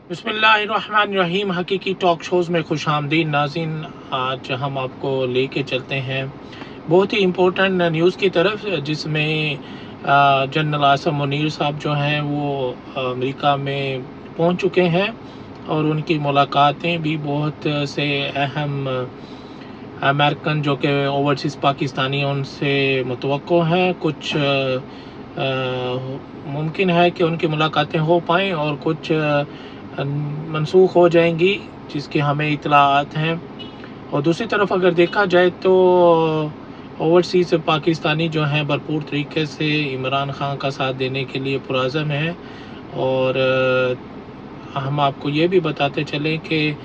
बिस्मिल्लाहिर्रहमानिर्रहीम। हकीकी talk shows में खुश आमदीद नाज़रीन। आज हम आपको लेके चलते हैं बहुत ही इम्पोर्टेंट न्यूज़ की तरफ, जिसमें जनरल आसिम मुनीर साहब जो हैं वो अमेरिका में पहुंच चुके हैं और उनकी मुलाकातें भी बहुत से अहम अमेरिकन जो कि ओवरसीज़ पाकिस्तानी हैं उनसे मुतवक्को हैं। कुछ मुमकिन है कि उनकी मुलाकातें हो पाएँ और कुछ मनसूख हो जाएंगी, जिसकी हमें इतलात हैं। और दूसरी तरफ अगर देखा जाए तो ओवरसीज़ पाकिस्तानी जो हैं भरपूर तरीके से इमरान खान का साथ देने के लिए पुरज़म हैं। और हम आपको ये भी बताते चलें कि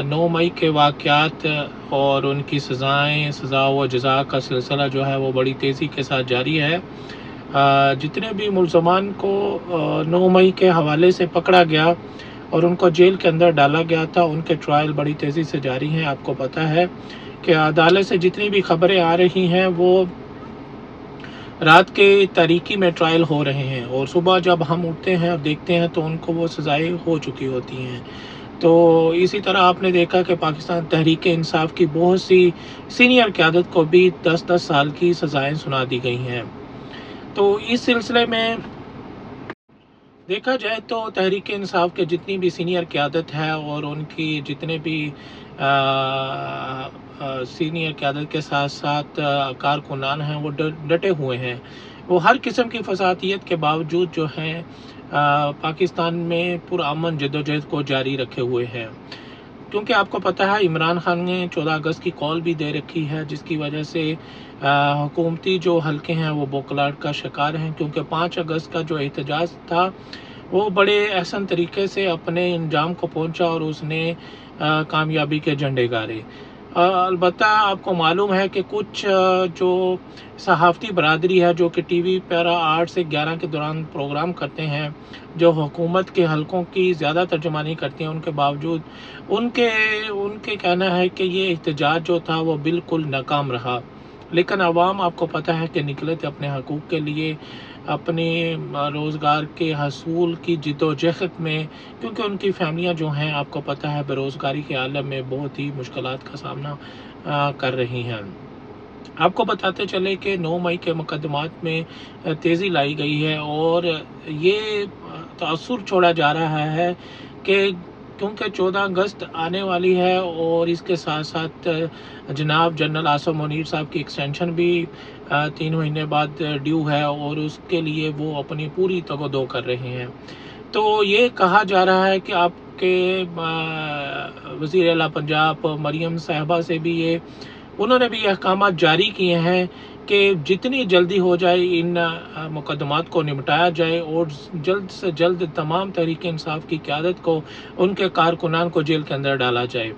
9 मई के वाक़यात और उनकी सज़ा व जज़ा का सिलसिला जो है वो बड़ी तेज़ी के साथ जारी है। जितने भी मुल्ज़मान को 9 मई के हवाले से पकड़ा गया और उनको जेल के अंदर डाला गया था, उनके ट्रायल बड़ी तेज़ी से जारी हैं। आपको पता है कि अदालत से जितनी भी खबरें आ रही हैं वो रात के तारीकी में ट्रायल हो रहे हैं और सुबह जब हम उठते हैं और देखते हैं तो उनको वो सज़ाएं हो चुकी होती हैं। तो इसी तरह आपने देखा कि पाकिस्तान तहरीक इंसाफ की बहुत सी सीनियर क़यादत को भी 10-10 साल की सज़ाएं सुना दी गई हैं। तो इस सिलसिले में देखा जाए तो तहरीक इंसाफ के जितनी भी सीनियर क़यादत है और उनकी जितने भी सीनियर क़यादत के साथ साथ कारकुनान हैं वो डटे हुए हैं। वो हर किस्म की फसादियत के बावजूद जो हैं पाकिस्तान में पुरअमन जद्दोजहद को जारी रखे हुए हैं। क्योंकि आपको पता है इमरान खान ने 14 अगस्त की कॉल भी दे रखी है, जिसकी वजह से हुकूमती जो हलके हैं वो बौखलाहट का शिकार हैं। क्योंकि 5 अगस्त का जो एहतजाज था वो बड़े अहसन तरीके से अपने अंजाम को पहुंचा और उसने कामयाबी के झंडे गाड़े। अलबत्ता आपको मालूम है कि कुछ जो सहाफ़ती बरादरी है जो कि टीवी पर 8 से 11 के दौरान प्रोग्राम करते हैं, जो हुकूमत के हलकों की ज़्यादा तर्जुमानी करती हैं, उनके बावजूद उनके कहना है कि ये एहतजाज जो था वो बिल्कुल नाकाम रहा। लेकिन अवाम आपको पता है कि निकले थे अपने हकूक़ के लिए, अपने रोज़गार के हसूल की जिद्दोजहद में, क्योंकि उनकी फैमिलियां जो हैं आपको पता है बेरोज़गारी के आलम में बहुत ही मुश्किलात का सामना कर रही हैं। आपको बताते चले कि 9 मई के मुकदमात में तेज़ी लाई गई है और ये तासुर छोड़ा जा रहा है कि क्योंकि 14 अगस्त आने वाली है और इसके साथ साथ जनाब जनरल आसिम मुनीर साहब की एक्सटेंशन भी 3 महीने बाद ड्यू है और उसके लिए वो अपनी पूरी तगदो कर रहे हैं। तो ये कहा जा रहा है कि आपके वज़ीर आला पंजाब मरियम साहबा से भी उन्होंने भी अहकाम जारी किए हैं कि जितनी जल्दी हो जाए इन मुकदमात को निपटाया जाए और जल्द से जल्द तमाम तहरीक इंसाफ की क़यादत को, उनके कारकुनान को जेल के अंदर डाला जाए।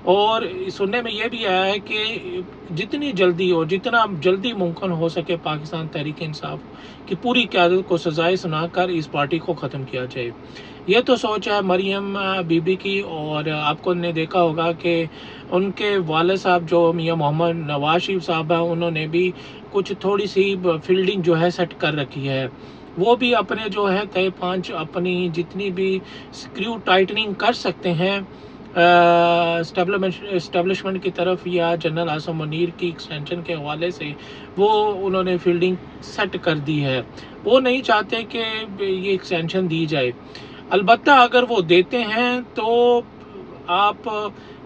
और सुनने में ये भी आया है कि जितनी जल्दी और जितना जल्दी मुमकिन हो सके पाकिस्तान तहरीक इंसाफ की पूरी क़यादत को सज़ाएं सुनाकर इस पार्टी को ख़त्म किया जाए। ये तो सोच है मरियम बीबी की। और आपको ने देखा होगा कि उनके वाले साहब जो मियां मोहम्मद नवाज शरीफ साहब हैं, उन्होंने भी कुछ थोड़ी सी फील्डिंग जो है सेट कर रखी है। वो भी अपने जो है तय 5 अपनी जितनी भी स्क्रू टाइटनिंग कर सकते हैं इस्टेब्लिशमेंट की तरफ या जनरल आसिम मुनीर की एक्सटेंशन के हवाले से, वो उन्होंने फील्डिंग सेट कर दी है। वो नहीं चाहते कि ये एक्सटेंशन दी जाए। अलबत्ता अगर वो देते हैं तो आप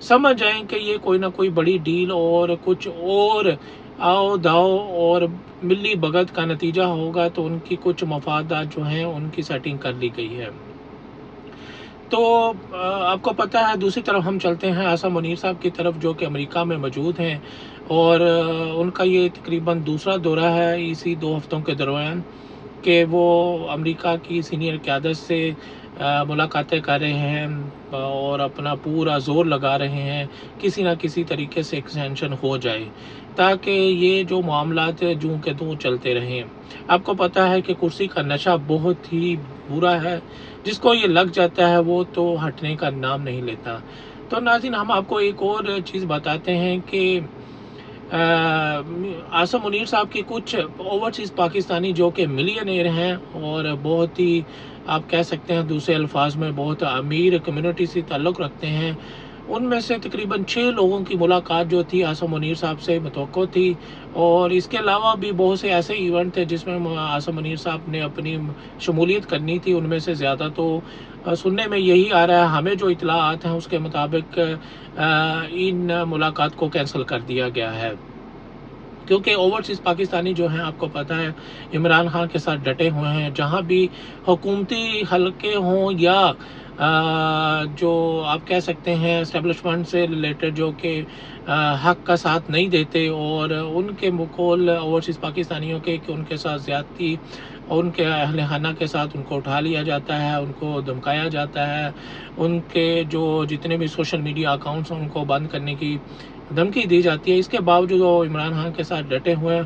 समझ जाएं कि ये कोई ना कोई बड़ी डील और कुछ और आओ दाओ और मिली भगत का नतीजा होगा। तो उनकी कुछ मफादात जो हैं उनकी सेटिंग कर ली गई है। तो आपको पता है दूसरी तरफ हम चलते हैं आसिम मुनीर साहब की तरफ, जो कि अमेरिका में मौजूद हैं और उनका ये तकरीबन दूसरा दौरा है इसी 2 हफ्तों के दौरान कि वो अमेरिका की सीनियर क़यादत से मुलाकातें कर रहे हैं और अपना पूरा ज़ोर लगा रहे हैं किसी न किसी तरीके से एक्सटेंशन हो जाए, ताकि ये जो मामलात जूं के तूं चलते रहें। आपको पता है कि कुर्सी का नशा बहुत ही बुरा है, जिसको ये लग जाता है वो तो हटने का नाम नहीं लेता। तो नाज़रीन, हम आपको एक और चीज़ बताते हैं कि आसिम मुनीर साहब की कुछ ओवरसीज़ पाकिस्तानी जो कि मिलियनेयर हैं और बहुत ही آپ کہہ سکتے ہیں دوسرے الفاظ میں بہت امیر کمیونٹی سے تعلق رکھتے ہیں، ان میں سے تقریباً 6 لوگوں کی ملاقات جو تھی عاصم منیر صاحب سے متوقع تھی، اور اس کے علاوہ بھی بہت سے ایسے ایونٹ تھے جس میں عاصم منیر صاحب نے اپنی شمولیت کرنی تھی۔ ان میں سے زیادہ تو سننے میں یہی آ رہا ہے، ہمیں جو اطلاعات ہیں اس کے مطابق ان ملاقات کو کینسل کر دیا گیا ہے، کیونکہ اوورسیز پاکستانی جو ہیں آپ کو پتہ ہے عمران خان کے ساتھ ڈٹے ہوئے ہیں، جہاں بھی حکومتی حلقے ہوں یا جو آپ کہہ سکتے ہیں اسٹیبلشمنٹ سے ریلیٹڈ جو کہ حق کا ساتھ نہیں دیتے، اور ان کے مقول اوورسیز پاکستانیوں کے کہ ان کے ساتھ زیادتی، ان کے اہل خانہ کے ساتھ ان کو اٹھا لیا جاتا ہے، ان کو دھمکایا جاتا ہے، ان کے جو جتنے بھی سوشل میڈیا اکاؤنٹس ہیں ان کو بند کرنے کی دھمکی دی جاتی ہے۔ اس کے باوجود وہ عمران خان کے ساتھ ڈٹے ہوئے ہیں۔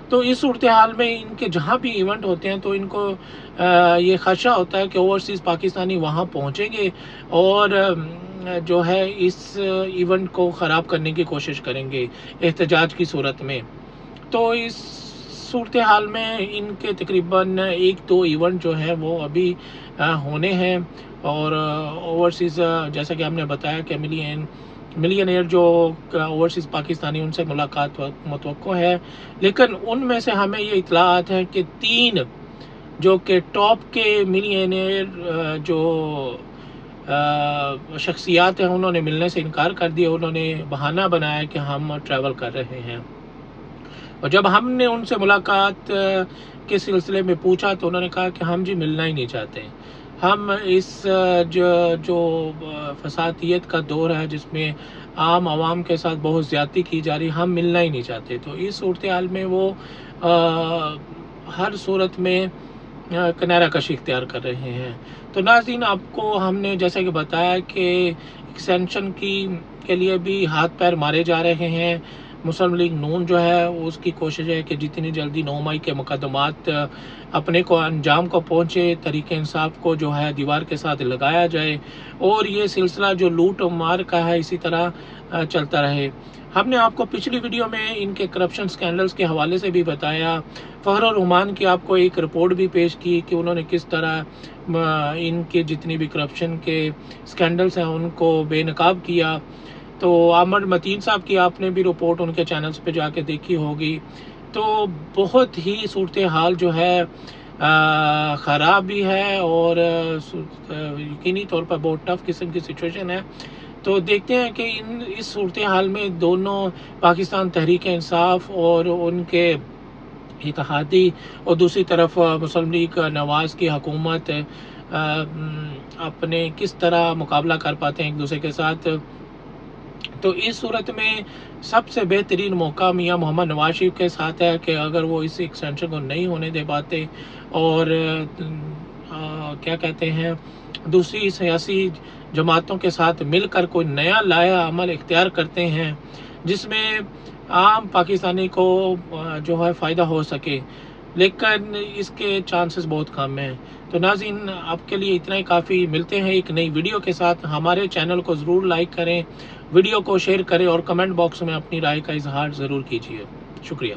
تو اس صورتحال میں ان کے جہاں بھی ایونٹ ہوتے ہیں تو ان کو یہ خدشہ ہوتا ہے کہ اوورسیز پاکستانی وہاں پہنچیں گے اور جو ہے اس ایونٹ کو خراب کرنے کی کوشش کریں گے احتجاج کی صورت میں۔ تو اس صورتحال میں ان کے تقریباً 1-2 ایونٹ جو ہیں وہ ابھی ہونے ہیں، اور اوورسیز جیسا کہ ہم نے بتایا کہ ملینئر جو اوورسیز پاکستانی ان سے ملاقات متوقع ہے، لیکن ان میں سے ہمیں یہ اطلاعات ہیں کہ 3 جو کہ ٹاپ کے ملینئر جو شخصیات ہیں انہوں نے ملنے سے انکار کر دیا۔ انہوں نے بہانہ بنایا کہ ہم ٹریول کر رہے ہیں، اور جب ہم نے ان سے ملاقات کے سلسلے میں پوچھا تو انہوں نے کہا کہ ہم جی ملنا ہی نہیں چاہتے، ہم اس جو فسادیت کا دور ہے جس میں عام عوام کے ساتھ بہت زیادتی کی جا رہی، ہم ملنا ہی نہیں چاہتے۔ تو اس صورتحال میں وہ ہر صورت میں کنارہ کشی اختیار کر رہے ہیں۔ تو ناظرین، آپ کو ہم نے جیسا کہ بتایا کہ ایکسٹینشن کے لیے بھی ہاتھ پیر مارے جا رہے ہیں۔ مسلم لیگ نون جو ہے اس کی کوشش ہے کہ جتنی جلدی 9 مئی کے مقدمات اپنے کو انجام کو پہنچے، طریق انصاف کو جو ہے دیوار کے ساتھ لگایا جائے، اور یہ سلسلہ جو لوٹ و مار کا ہے اسی طرح چلتا رہے۔ ہم نے آپ کو پچھلی ویڈیو میں ان کے کرپشن سکینڈلز کے حوالے سے بھی بتایا، فخر الرحمان کی آپ کو ایک رپورٹ بھی پیش کی کہ انہوں نے کس طرح ان کے جتنی بھی کرپشن کے سکینڈلز ہیں ان کو بے نقاب کیا۔ تو عامر متین صاحب کی آپ نے بھی رپورٹ ان کے چینلز پہ جا کے دیکھی ہوگی۔ تو بہت ہی صورتحال جو ہے خراب بھی ہے، اور یقینی طور پر بہت ٹف قسم کی سچویشن ہے۔ تو دیکھتے ہیں کہ اس صورتحال میں دونوں پاکستان تحریک انصاف اور ان کے اتحادی، اور دوسری طرف مسلم لیگ نواز کی حکومت اپنے کس طرح مقابلہ کر پاتے ہیں ایک دوسرے کے ساتھ۔ تو اس صورت میں سب سے بہترین موقع میاں محمد نواز شریف کے ساتھ ہے کہ اگر وہ اس ایکسٹینشن کو نہیں ہونے دے پاتے اور کیا کہتے ہیں دوسری سیاسی جماعتوں کے ساتھ مل کر کوئی نیا لایا عمل اختیار کرتے ہیں جس میں عام پاکستانی کو جو ہے فائدہ ہو سکے، لیکن اس کے چانسز بہت کم ہیں۔ تو ناظرین، آپ کے لیے اتنا ہی کافی، ملتے ہیں ایک نئی ویڈیو کے ساتھ۔ ہمارے چینل کو ضرور لائک کریں، ویڈیو کو شیئر کریں، اور کمنٹ باکس میں اپنی رائے کا اظہار ضرور کیجیے۔ شکریہ۔